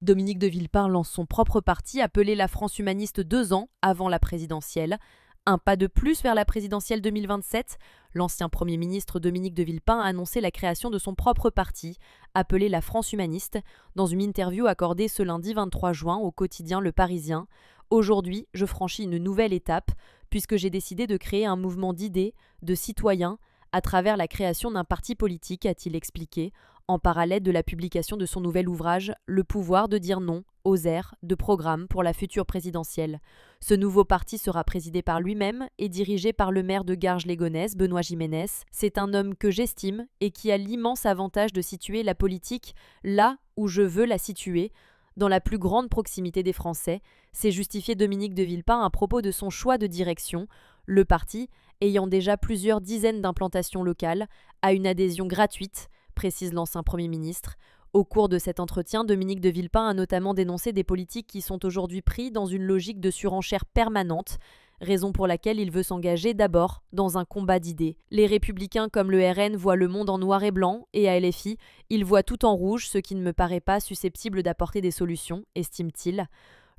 Dominique de Villepin lance son propre parti appelé la France humaniste 2 ans avant la présidentielle. Un pas de plus vers la présidentielle 2027. L'ancien Premier ministre Dominique de Villepin a annoncé la création de son propre parti, appelé la France humaniste, dans une interview accordée ce lundi 23 juin au quotidien Le Parisien. Aujourd'hui, je franchis une nouvelle étape, puisque j'ai décidé de créer un mouvement d'idées, de citoyens, à travers la création d'un parti politique, a-t-il expliqué, en parallèle de la publication de son nouvel ouvrage « Le pouvoir de dire non » aux airs de programme pour la future présidentielle. Ce nouveau parti sera présidé par lui-même et dirigé par le maire de Garges-les-Gonesse, Benoît Giménès. C'est un homme que j'estime et qui a l'immense avantage de situer la politique là où je veux la situer, dans la plus grande proximité des Français, s'est justifié Dominique de Villepin à propos de son choix de direction. Le parti, ayant déjà plusieurs dizaines d'implantations locales, a une adhésion gratuite, précise l'ancien Premier ministre. Au cours de cet entretien, Dominique de Villepin a notamment dénoncé des politiques qui sont aujourd'hui pris dans une logique de surenchère permanente, raison pour laquelle il veut s'engager d'abord dans un combat d'idées. Les Républicains comme le RN voient le monde en noir et blanc, et à LFI, ils voient tout en rouge, ce qui ne me paraît pas susceptible d'apporter des solutions, estime-t-il.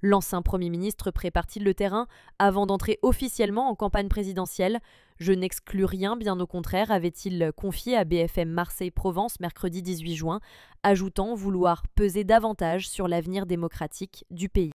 L'ancien Premier ministre prépare-t-il le terrain avant d'entrer officiellement en campagne présidentielle? Je n'exclus rien, bien au contraire, avait-il confié à BFM Marseille-Provence mercredi 18 juin, ajoutant vouloir peser davantage sur l'avenir démocratique du pays.